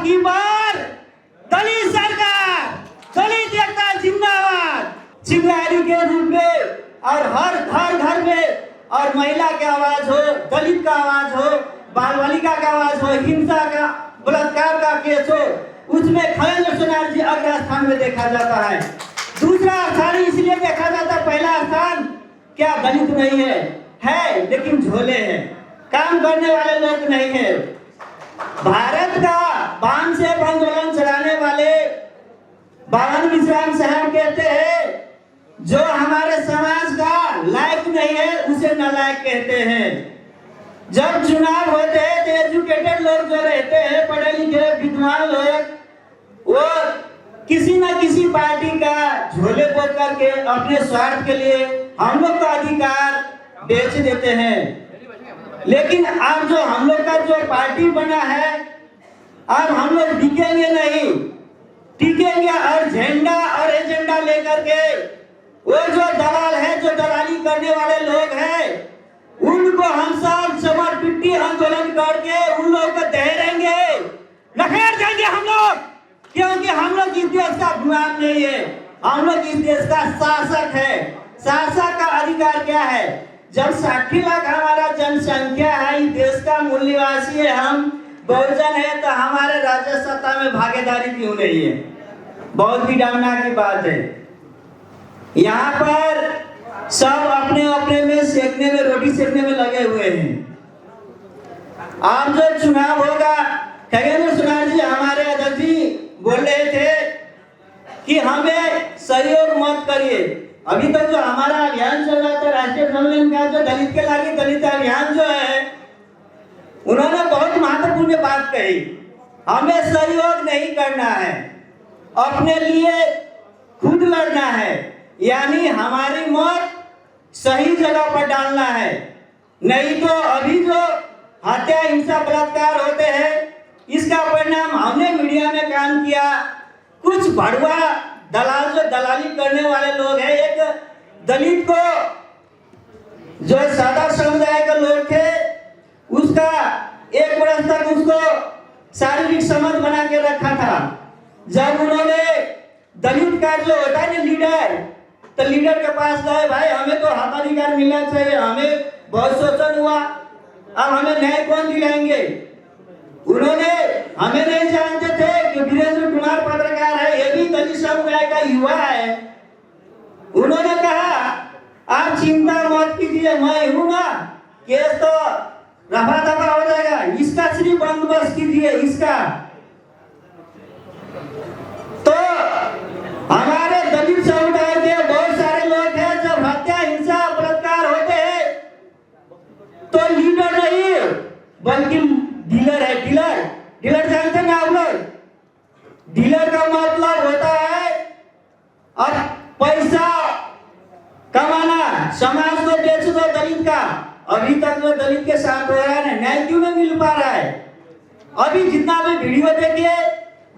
की बार दलित सरकार, दलित एकता जिंदाबाद। चिंगारी के रूप में और हर घर में, और महिला की आवाज हो, दलित का आवाज हो, बाल बालिका का आवाज हो, हिंसा का, बलात्कार का केस हो, उसमें खगेंद्र सोनार जी अग्र स्थान में देखा जाता है। दूसरा स्थान इसलिए देखा जाता है, पहला स्थान क्या दलित नहीं है लेकिन झोले हैं, काम करने वाले लोग नहीं है। भारत का बांध से आंदोलन चलाने वाले बावन विश्राम साहब कहते हैं जो हमारे समाज का लायक नहीं है उसे नालायक कहते हैं। जब चुनाव होते हैं तो एजुकेटेड लोग जो रहते हैं, पढ़े लिखे विद्वान लोग, वो किसी न किसी पार्टी का झोले बोल करके अपने स्वार्थ के लिए हम लोग का अधिकार बेच देते हैं। लेकिन अब जो हम लोग का जो पार्टी बना है, अब हम लोग टिकेंगे नहीं, टिकेंगे और झंडा और एजेंडा लेकर के वो जो दलाल है, जो दलाली करने वाले लोग हैं, उनको हम सब समर पिट्टी आंदोलन करके उन लोगों को दहेड़ेंगे, नखेर देंगे हम लोग, क्योंकि हम लोग इस देश का गुलाम नहीं है, हम लोग इस देश का शासक है। शासक का अधिकार क्या है? जब 60 लाख हमारा जनसंख्या है, इस देश का मूल निवासी है, हम बहुजन है, तो हमारे राज्य सत्ता में भागीदारी क्यों नहीं है? बहुत ही डामना की बात है। यहाँ पर सब अपने अपने में सेकने में, रोटी सेकने में लगे हुए हैं। आप जो चुनाव होगा, खगेंद्र सोनार जी हमारे अध्यक्ष जी बोल रहे थे कि हमें सहयोग मत करिए। अभी तक जो हमारा अभियान चल रहा था राष्ट्रीय सम्मेलन का, जो दलित के लागे दलित अभियान जो है, उन्होंने बहुत महत्वपूर्ण बात कही, हमें सहयोग नहीं करना है, अपने लिए खुद लड़ना है, यानी हमारी मौत सही जगह पर डालना है। नहीं तो अभी जो हत्या, हिंसा, बलात्कार होते हैं, इसका परिणाम हमने मीडिया में काम किया। कुछ भड़वा दलाल जो दलाली करने वाले लोग हैं, एक दलित को जो सादा समुदाय के लोग थे, उसका 1 वर्ष तक उसको शारीरिक समझ बना के रखा था। जब उन्होंने दलित का जो होता है ना लीडर, तो लीडर के पास गए, भाई हमें तो हकाधिकार मिलना चाहिए, हमें बहुत शोषण हुआ, अब हमें न्याय कौन दिलाएंगे? उन्होंने, हमें नहीं जानते थे कि वीरेंद्र कुमार पत्रकार है, ये भी दलित समुदाय का युवा है। उन्होंने कहा आप चिंता मत कीजिए, मैं हूं ना, केस तो रफा दफा हो जाएगा, इसका सिर्फ बंदोबस्त कीजिए, इसका। तो हमारे दलित समुदाय के बहुत सारे लोग हैं, जब हत्या, हिंसा, बलात्कार होते हैं तो लीडर नहीं बल्कि डीलर है। डीलर जानते हैं आप लोग? डीलर का मतलब होता है और पैसा कमाना, समाज को बेच दो दलित का। अभी तक जो दलित के साथ हो रहा है ना, न्याय क्यों नहीं मिल पा रहा है? अभी जितना भी वीडियो देखिए,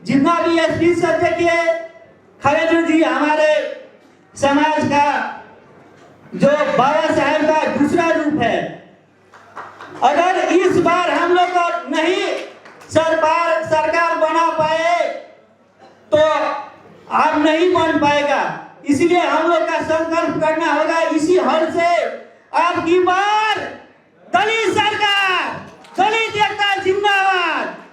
जितना भी स्पीच देखिए, खगेंद्र जी हमारे समाज का जो बाबा साहब का दूसरा रूप है। अगर इस बार हम लोग को नहीं सरकार बना पाए तो अब नहीं बन पाएगा, इसलिए हम लोग का संकल्प करना होगा इसी हल से, अब की बार दलित सरकार, दलित एकता जिंदाबाद।